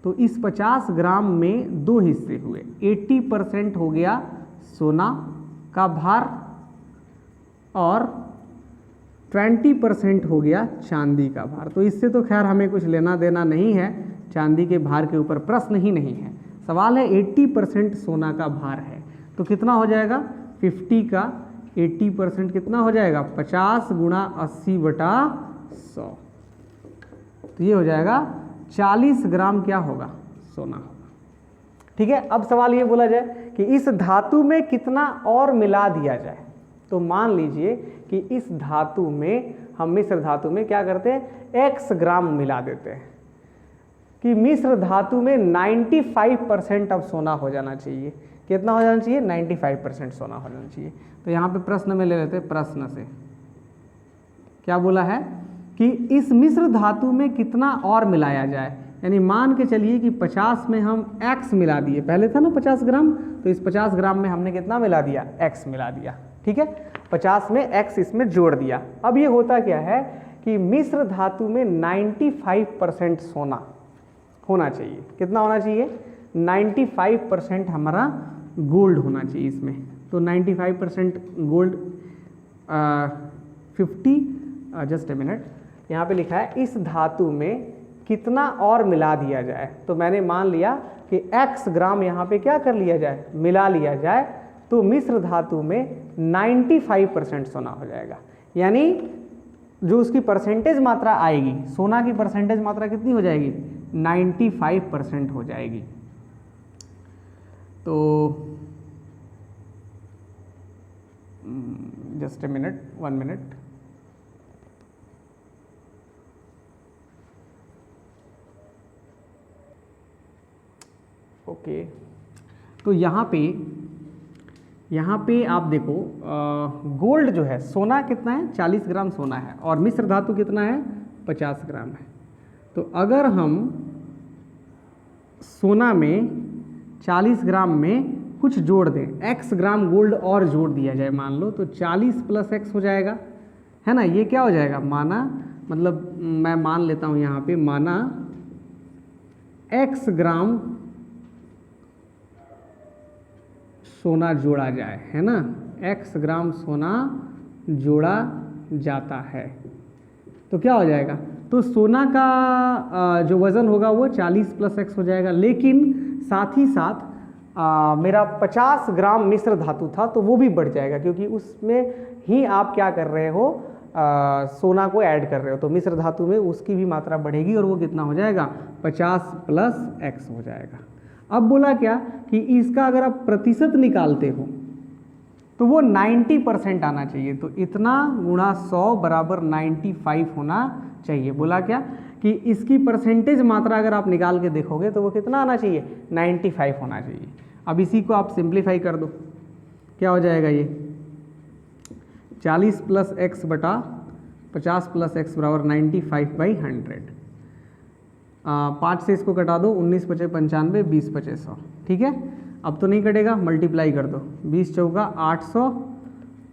तो इस 50 ग्राम में 2 हिस्से हुए, 80% हो गया सोना का भार और 20% हो गया चांदी का भार। तो इससे तो खैर हमें कुछ लेना देना नहीं है, चांदी के भार के ऊपर प्रश्न ही नहीं है। सवाल है 80% सोना का भार है, तो कितना हो जाएगा, 50 का 80% कितना हो जाएगा, 50 गुणा 80/100, तो ये हो जाएगा 40 ग्राम क्या होगा, सोना होगा, ठीक है। अब सवाल ये बोला जाए कि इस धातु में कितना और मिला दिया जाए। तो मान लीजिए कि इस धातु में, हम मिश्र धातु में क्या करते हैं, x ग्राम मिला देते हैं, कि मिश्र धातु में 95% अब सोना हो जाना चाहिए। कितना हो जाना चाहिए, 95% सोना हो जाना चाहिए। तो यहाँ पे प्रश्न में ले लेते हैं, प्रश्न से क्या बोला है कि इस मिश्र धातु में कितना और मिलाया जाए। यानी मान के चलिए कि 50 में हम x मिला दिए, पहले था ना 50 ग्राम, तो इस 50 ग्राम में हमने कितना मिला दिया, x मिला दिया, ठीक है। 50 में x इसमें जोड़ दिया। अब ये होता क्या है कि मिश्र धातु में 95% सोना होना चाहिए। कितना होना चाहिए, 95% हमारा गोल्ड होना चाहिए इसमें। तो 95% गोल्ड, 50 जस्ट ए मिनट, यहाँ पे लिखा है इस धातु में कितना और मिला दिया जाए। तो मैंने मान लिया कि x ग्राम यहाँ पे क्या कर लिया जाए, मिला लिया जाए, तो मिश्र धातु में 95% सोना हो जाएगा। यानी जो उसकी परसेंटेज मात्रा आएगी, सोना की परसेंटेज मात्रा कितनी हो जाएगी, 95% हो जाएगी। तो just a minute, 1 minute. Okay, तो यहाँ पे आप देखो, गोल्ड जो है, सोना कितना है, 40 ग्राम सोना है, और मिश्र धातु कितना है, 50 ग्राम है। तो अगर हम सोना में 40 ग्राम में कुछ जोड़ दें, x ग्राम गोल्ड और जोड़ दिया जाए मान लो, तो 40 + x हो जाएगा, है ना। ये क्या हो जाएगा, माना, मतलब मैं मान लेता हूँ यहाँ पे, माना x ग्राम सोना जोड़ा जाए, है ना, x ग्राम सोना जोड़ा जाता है, तो क्या हो जाएगा, तो सोना का जो वज़न होगा वो 40 + x हो जाएगा। लेकिन साथ ही साथ मेरा 50 ग्राम मिश्र धातु था, तो वो भी बढ़ जाएगा, क्योंकि उसमें ही आप क्या कर रहे हो, सोना को ऐड कर रहे हो, तो मिश्र धातु में उसकी भी मात्रा बढ़ेगी, और वो कितना हो जाएगा, 50 + x हो जाएगा। अब बोला क्या कि इसका अगर आप प्रतिशत निकालते हो तो वो 90% आना चाहिए, तो इतना गुणा 100 = 95 होना चाहिए। बोला क्या कि इसकी परसेंटेज मात्रा अगर आप निकाल के देखोगे तो वो कितना आना चाहिए, 95 होना चाहिए। अब इसी को आप सिंप्लीफाई कर दो, क्या हो जाएगा, ये 40 + x बटा 50 + x = 95/100। 5 से इसको कटा दो, 19 × 5 = 95, 20 × 5 = 100, ठीक है। अब तो नहीं कटेगा, मल्टीप्लाई कर दो, 20 × 4 = 800,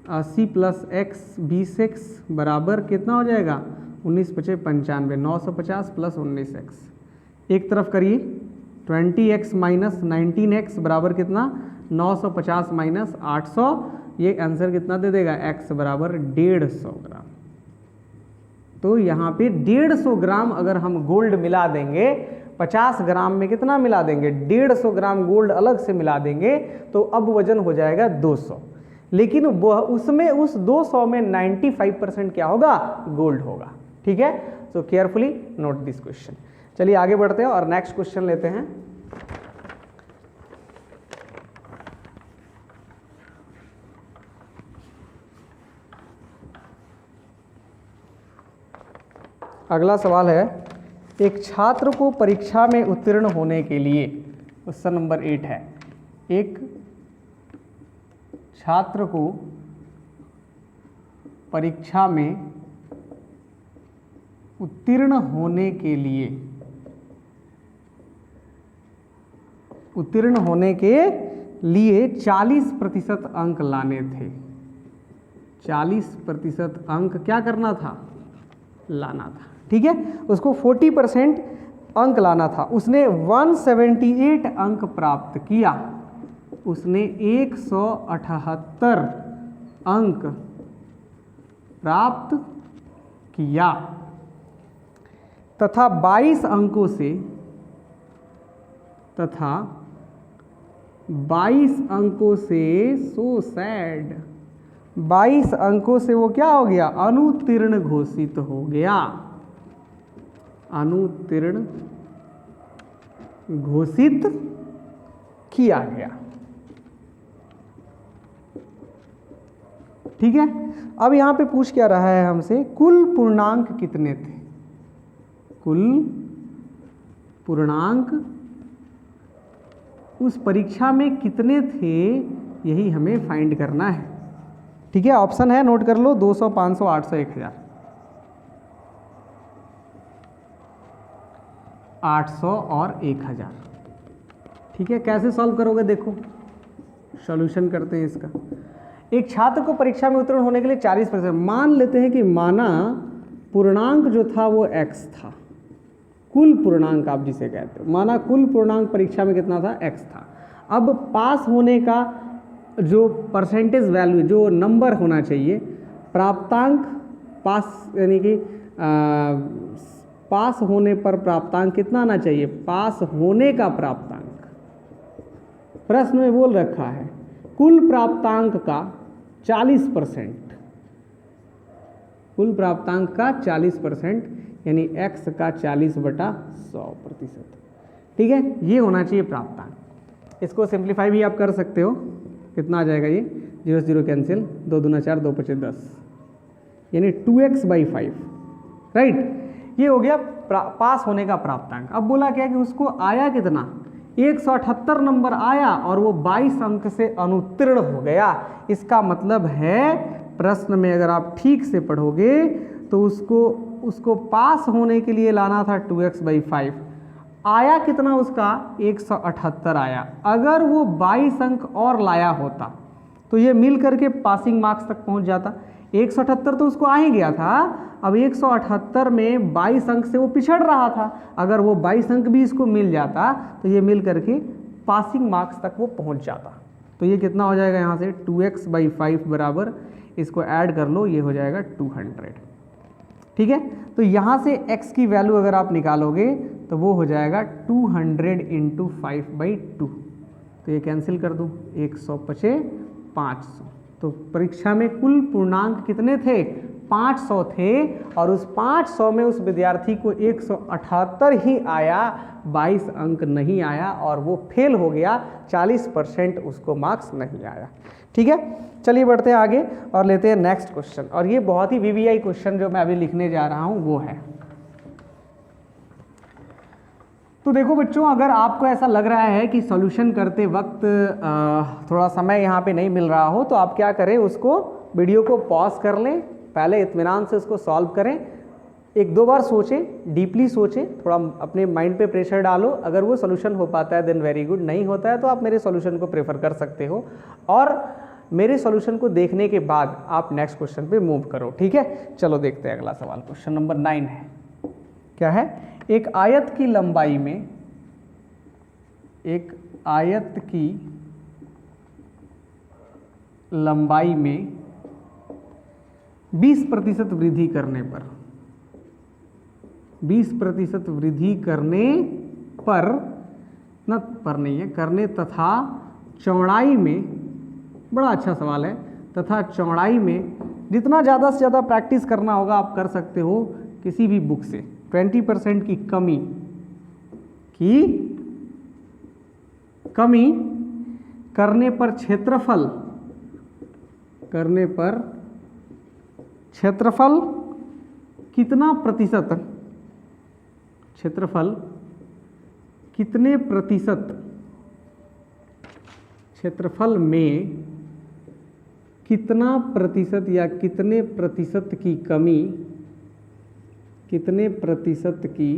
80 + x 20x बराबर कितना हो जाएगा, 19 × 5 = 95, 950 + 19x। एक तरफ करिए, 20x - 19x बराबर कितना, 950 - 800, ये आंसर कितना दे देगा, x = 150 ग्राम। तो यहाँ पे 150 ग्राम अगर हम गोल्ड मिला देंगे, 50 ग्राम में कितना मिला देंगे, 150 ग्राम गोल्ड अलग से मिला देंगे, तो अब वजन हो जाएगा 200। लेकिन वह उसमें, उस 200 में 95% क्या होगा, गोल्ड होगा, ठीक है। सो केयरफुली नोट दिस क्वेश्चन। चलिए आगे बढ़ते हैं और नेक्स्ट क्वेश्चन लेते हैं। अगला सवाल है, एक छात्र को परीक्षा में उत्तीर्ण होने के लिए, क्वेश्चन नंबर 8 है, एक छात्र को परीक्षा में उत्तीर्ण होने के लिए, उत्तीर्ण होने के लिए 40% अंक लाने थे। 40% अंक क्या करना था, लाना था, ठीक है। उसको 40% अंक लाना था, उसने 178 अंक प्राप्त किया, उसने 178 अंक प्राप्त किया तथा 22 अंकों से, तथा 22 अंकों से, सो सैड, 22 अंकों से वो क्या हो गया, अनुत्तीर्ण घोषित हो गया, अनुत्तीर्ण घोषित किया गया, ठीक है। अब यहां पे पूछ क्या रहा है हमसे, कुल पूर्णांक कितने थे, कुल पूर्णांक उस परीक्षा में कितने थे, यही हमें फाइंड करना है, ठीक है। ऑप्शन है, नोट कर लो, 200, 500, 800, 1000। 800 और 1000, ठीक है। कैसे सॉल्व करोगे, देखो सॉल्यूशन करते हैं इसका। एक छात्र को परीक्षा में उत्तीर्ण होने के लिए 40%, मान लेते हैं कि माना पूर्णांक जो था वो x था, कुल पूर्णांक आप जिसे कहते हो, माना कुल पूर्णांक परीक्षा में कितना था, x था। अब पास होने का जो परसेंटेज वैल्यू, जो नंबर होना चाहिए, प्राप्तांक, पास यानी कि पास होने पर प्राप्तांक कितना आना चाहिए, पास होने का प्राप्तांक, प्रश्न में बोल रखा है कुल प्राप्तांक का 40%, कुल प्राप्तांक का 40%, यानी x का 40/100%। ठीक है, ये होना चाहिए प्राप्तांक। इसको सिंप्लीफाई भी आप कर सकते हो। कितना आ जाएगा ये, 0 0 कैंसिल, 2 दूना 4, 2 5 10, यानी 2x/5। राइट, ये हो गया पास होने का प्राप्तांक। अब बोला क्या कि उसको आया कितना, 178 नंबर आया और वो 22 अंक से अनुत्तीर्ण हो गया। इसका मतलब है प्रश्न में अगर आप ठीक से पढ़ोगे तो उसको पास होने के लिए लाना था 2x/5। आया कितना उसका, 178 आया। अगर वो 22 अंक और लाया होता तो ये मिल करके पासिंग मार्क्स तक पहुंच जाता। 178 तो उसको आ ही गया था, अब 178 में 22 अंक से वो पिछड़ रहा था। अगर वो 22 अंक भी इसको मिल जाता तो ये मिल करके पासिंग मार्क्स तक वो पहुंच जाता। तो ये कितना हो जाएगा यहाँ से, 2x/5 बराबर, इसको ऐड कर लो, ये हो जाएगा 200। ठीक है, तो यहाँ से x की वैल्यू अगर आप निकालोगे तो वो हो जाएगा 200 × 5/2। तो ये कैंसिल कर दूँ, 150 500। तो परीक्षा में कुल पूर्णांक कितने थे, 500 थे, और उस 500 में उस विद्यार्थी को 178 ही आया, 22 अंक नहीं आया और वो फेल हो गया, 40% उसको मार्क्स नहीं आया। ठीक है, चलिए बढ़ते हैं आगे और लेते हैं नेक्स्ट क्वेश्चन। और ये बहुत ही VVI क्वेश्चन जो मैं अभी लिखने जा रहा हूँ वो है। तो देखो बच्चों, अगर आपको ऐसा लग रहा है कि सॉल्यूशन करते वक्त थोड़ा समय यहाँ पे नहीं मिल रहा हो तो आप क्या करें, उसको वीडियो को पॉज कर लें, पहले इत्मीनान से उसको सॉल्व करें, 1-2 बार सोचें, डीपली सोचें, थोड़ा अपने माइंड पे प्रेशर डालो। अगर वो सॉल्यूशन हो पाता है देन वेरी गुड, नहीं होता है तो आप मेरे सॉल्यूशन को प्रेफर कर सकते हो और मेरे सॉल्यूशन को देखने के बाद आप नेक्स्ट क्वेश्चन पे मूव करो। ठीक है, चलो देखते हैं अगला सवाल। क्वेश्चन नंबर 9 है, क्या है, एक आयत की लंबाई में, एक आयत की लंबाई में 20% वृद्धि करने पर, 20% वृद्धि करने पर, न पर नहीं है, करने तथा चौड़ाई में, बड़ा अच्छा सवाल है, तथा चौड़ाई में जितना ज़्यादा से ज़्यादा प्रैक्टिस करना होगा आप कर सकते हो किसी भी बुक से, 20% की कमी करने पर क्षेत्रफल कितना प्रतिशत, क्षेत्रफल कितने प्रतिशत, क्षेत्रफल में कितना प्रतिशत या कितने प्रतिशत की कमी, कितने प्रतिशत की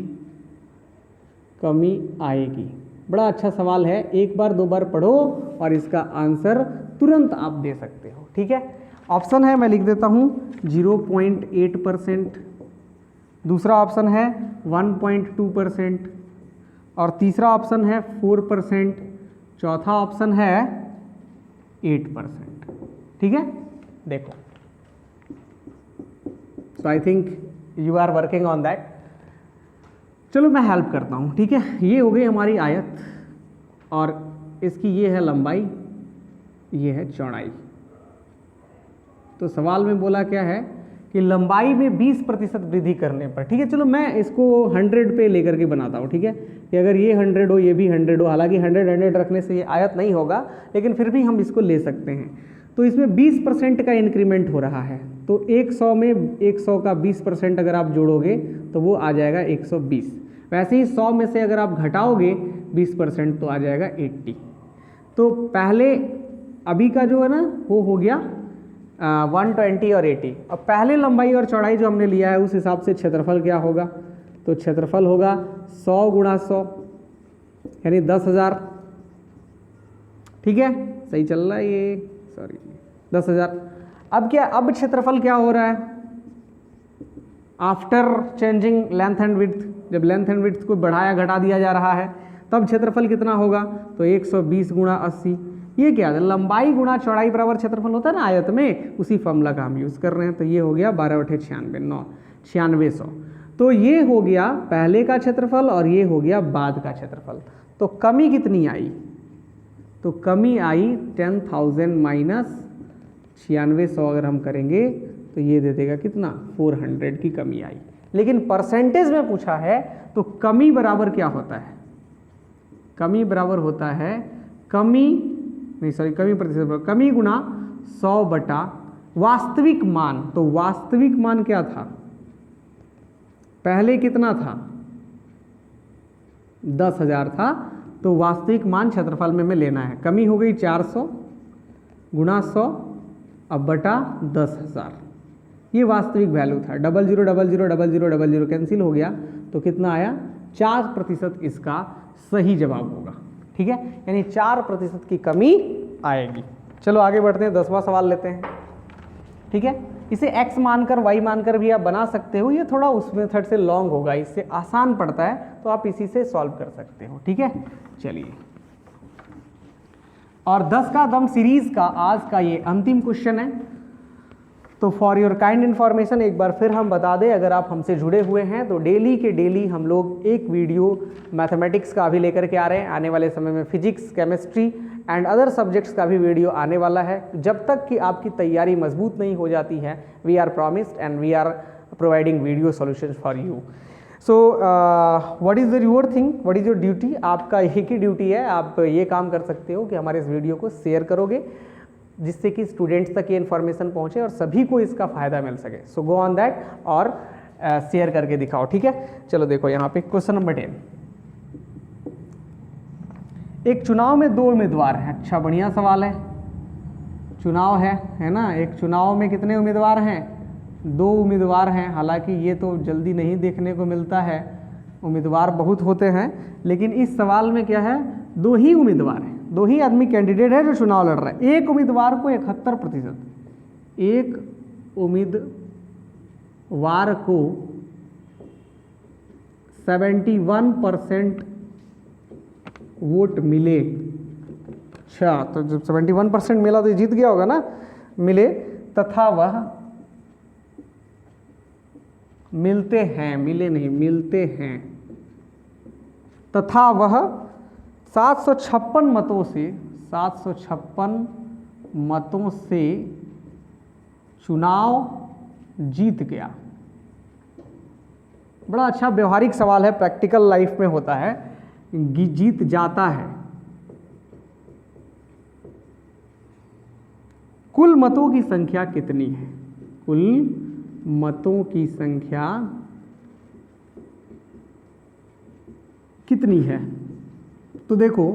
कमी आएगी। बड़ा अच्छा सवाल है, 1 बार 2 बार पढ़ो और इसका आंसर तुरंत आप दे सकते हो। ठीक है, ऑप्शन है, मैं लिख देता हूँ, 0.8%, दूसरा ऑप्शन है 1.2% और तीसरा ऑप्शन है 4%, चौथा ऑप्शन है 8%। ठीक है, देखो, so I think you are working on that. चलो मैं हेल्प करता हूँ। ठीक है, ये हो गई हमारी आयत और इसकी ये है लंबाई, ये है चौड़ाई। तो सवाल में बोला क्या है कि लंबाई में 20% वृद्धि करने पर। ठीक है, चलो मैं इसको 100 पे लेकर के बनाता हूँ। ठीक है, कि अगर ये 100 हो, ये भी 100 हो, हालांकि 100 रखने से ये आयत नहीं होगा, लेकिन फिर भी हम इसको ले सकते हैं। तो इसमें 20% का इंक्रीमेंट हो रहा है, तो 100 में 100 का 20% अगर आप जोड़ोगे तो वो आ जाएगा 120। वैसे ही 100 में से अगर आप घटाओगे 20% तो आ जाएगा 80। तो पहले अभी का जो है ना वो हो गया 120 और 80। अब पहले लंबाई और चौड़ाई जो हमने लिया है उस हिसाब से क्षेत्रफल क्या होगा, तो क्षेत्रफल होगा 100 × 100 यानी 10,000। ठीक है, सही चल रहा है ये, सॉरी 10,000। अब क्या, अब क्षेत्रफल क्या हो रहा है after changing length and width, जब लेंथ एंड विड्थ को बढ़ाया घटा दिया जा रहा है तब क्षेत्रफल कितना होगा, तो 120 × 80। ये क्या है, लंबाई गुणा चौड़ाई बराबर क्षेत्रफल होता है ना आयत में, उसी फॉर्मूला का हम यूज़ कर रहे हैं। तो ये हो गया 12/96, 9600। तो ये हो गया पहले का क्षेत्रफल और ये हो गया बाद का क्षेत्रफल। तो कमी कितनी आई, तो कमी आई 10,000 - 9600 अगर हम करेंगे तो तो ये दे देगा कितना 400 की कमी आई। लेकिन परसेंटेज में पूछा है तो कमी बराबर क्या होता है, कमी बराबर होता है कमी प्रतिशत, कमी गुना 100 बटा वास्तविक मान। तो वास्तविक मान क्या था, पहले कितना था 10,000 था, तो वास्तविक मान क्षेत्रफल में हमें लेना है। कमी हो गई 400 गुना 100 अब बटा 10,000, ये वास्तविक वैल्यू था। 00000000 कैंसिल हो गया तो कितना आया 4% इसका सही जवाब होगा। ठीक है, यानी 4% की कमी आएगी। चलो आगे बढ़ते हैं, 10वां सवाल लेते हैं। ठीक है, इसे x मानकर y मानकर भी आप बना सकते हो, ये थोड़ा उस मेथड से लॉन्ग होगा, इससे आसान पड़ता है तो आप इसी से सॉल्व कर सकते हो। ठीक है, चलिए, और 10 का दम सीरीज का आज का ये अंतिम क्वेश्चन है। तो फॉर योर काइंड इन्फॉर्मेशन एक बार फिर हम बता दें, अगर आप हमसे जुड़े हुए हैं तो डेली के डेली हम लोग एक वीडियो मैथमेटिक्स का अभी लेकर के आ रहे हैं। आने वाले समय में physics, chemistry and other subjects का भी वीडियो आने वाला है। जब तक कि आपकी तैयारी मजबूत नहीं हो जाती है, we are promised and we are providing video solutions for you. So what is your thing, what is your duty, आपका एक ही ड्यूटी है, आप ये काम कर सकते हो कि हमारे इस वीडियो को शेयर करोगे जिससे कि स्टूडेंट्स तक ये इन्फॉर्मेशन पहुंचे और सभी को इसका फ़ायदा मिल सके। सो गो ऑन दैट और शेयर करके दिखाओ। ठीक है, चलो देखो यहाँ पे क्वेश्चन नंबर 10, एक चुनाव में 2 उम्मीदवार हैं। अच्छा, बढ़िया सवाल है, चुनाव है ना, एक चुनाव में कितने उम्मीदवार हैं, 2 उम्मीदवार हैं। हालांकि ये तो जल्दी नहीं देखने को मिलता है, उम्मीदवार बहुत होते हैं, लेकिन इस सवाल में क्या है 2 ही उम्मीदवार हैं, 2 ही आदमी कैंडिडेट है जो चुनाव लड़ रहा है। एक उम्मीदवार को 71%, एक उम्मीदवार को 71% वोट मिले। अच्छा, तो जब 71% मिला तो जीत गया होगा ना, मिले तथा वह मिलते हैं, मिले नहीं मिलते हैं, तथा वह 756 मतों से चुनाव जीत गया। बड़ा अच्छा व्यवहारिक सवाल है, प्रैक्टिकल लाइफ में होता है, जीत जाता है। कुल मतों की संख्या कितनी है, कुल मतों की संख्या कितनी है। तो देखो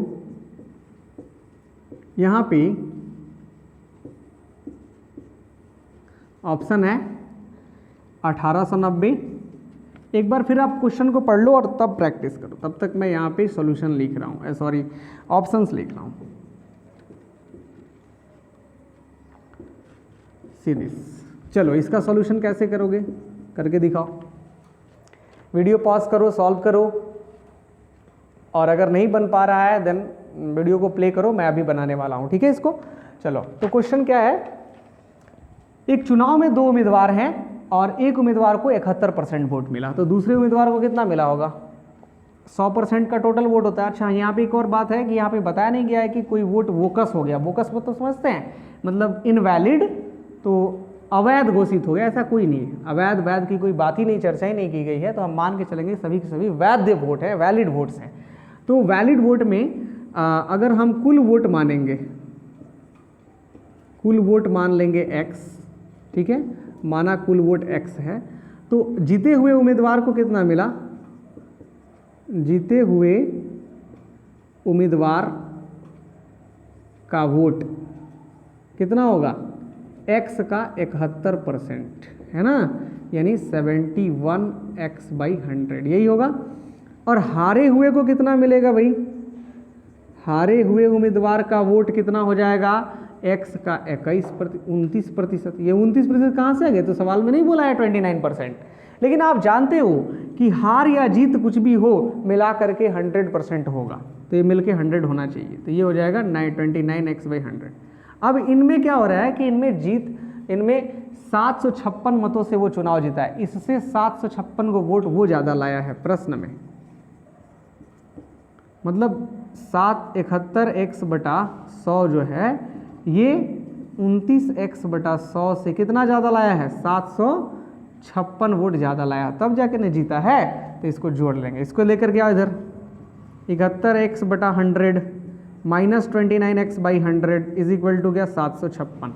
यहाँ पे ऑप्शन है 1890। एक बार फिर आप क्वेश्चन को पढ़ लो और तब प्रैक्टिस करो, तब तक मैं यहाँ पे सॉल्यूशन लिख रहा हूँ, सॉरी ऑप्शंस लिख रहा हूँ। सीरीज, चलो इसका सॉल्यूशन कैसे करोगे करके दिखाओ। वीडियो पॉज करो, सॉल्व करो, और अगर नहीं बन पा रहा है देन वीडियो को प्ले करो, मैं अभी बनाने वाला हूँ। ठीक है, इसको चलो। तो क्वेश्चन क्या है, एक चुनाव में 2 उम्मीदवार हैं और एक उम्मीदवार को 71% वोट मिला, तो दूसरे उम्मीदवार को कितना मिला होगा, 100% का टोटल वोट होता है। अच्छा, यहाँ पे एक और बात है कि यहाँ पे बताया नहीं गया है कि कोई वोट वोकस हो गया। वोकस वो तो समझते हैं, मतलब इनवैलिड, तो अवैध घोषित हो गया, ऐसा कोई नहीं है। अवैध वैध की कोई बात ही नहीं, चर्चा ही नहीं की गई है, तो हम मान के चलेंगे सभी के सभी वैध वोट है, वैलिड वोट्स हैं। तो वैलिड वोट में अगर हम कुल वोट मानेंगे, कुल वोट मान लेंगे x, ठीक है, माना कुल वोट x है, तो जीते हुए उम्मीदवार को कितना मिला, जीते हुए उम्मीदवार का वोट कितना होगा, x का 71% है ना, यानी 71x/100 यही होगा। और हारे हुए को कितना मिलेगा भाई, हारे हुए उम्मीदवार का वोट कितना हो जाएगा, x का 29%। ये 29% कहाँ से आ गए, तो सवाल में नहीं बोला है 29%, लेकिन आप जानते हो कि हार या जीत कुछ भी हो मिला करके 100% होगा, तो ये मिलके 100 होना चाहिए, तो ये हो जाएगा 29x/100। अब इनमें क्या हो रहा है कि इनमें 756 मतों से वो चुनाव जीता है, इससे 756 को वोट वो ज़्यादा लाया है प्रश्न में, मतलब 771x/100 जो है ये 29x/100 से कितना ज़्यादा लाया है, 756 वोट ज़्यादा लाया, तब जाके ने जीता है। तो इसको जोड़ लेंगे, इसको लेकर के आओ इधर, 71x/100 minus 29x/100 is equal to क्या, 756।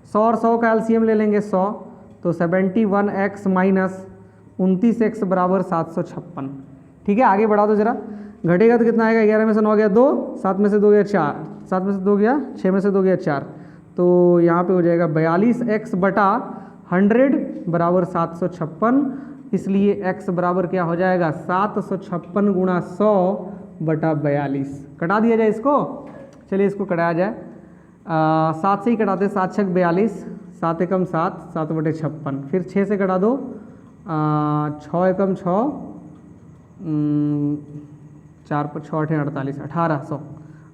100 और 100 का एलसीएम ले लेंगे 100, तो 71x माइनस 29x बराबर 756। ठीक है, आगे बढ़ा दो जरा, घटेगा तो कितना आएगा, 11 में से 9 गया 2, 7 में से 2 गया 4, 7 में से 2 गया 6 में से 2 गया 4, तो यहाँ पे हो जाएगा 42x/100 बराबर 756, इसलिए x बराबर क्या हो जाएगा, 756 गुणा 100/42। कटा दिया जाए इसको, चलिए इसको कटाया जाए, 7 से ही कटाते, 7 छक 42, 7 एकम 7, 7/56, फिर 6 से कटा दो, 6 एकम 6, 4 पर 6 8 48, 1800,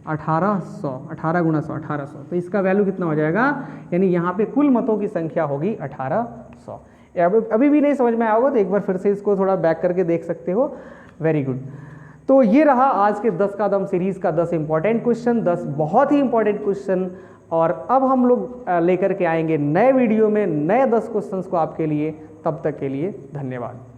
18 गुणा 100, 1800, तो इसका वैल्यू कितना हो जाएगा, यानी यहाँ पे कुल मतों की संख्या होगी 1800। अभी भी नहीं समझ में आया होगा तो एक बार फिर से इसको थोड़ा बैक करके देख सकते हो। Very good. तो ये रहा आज के 10 कदम सीरीज का 10 इंपॉर्टेंट क्वेश्चन, 10 बहुत ही इंपॉर्टेंट क्वेश्चन। और अब हम लोग लेकर के आएंगे नए वीडियो में नए 10 क्वेश्चंस को आपके लिए। तब तक के लिए धन्यवाद।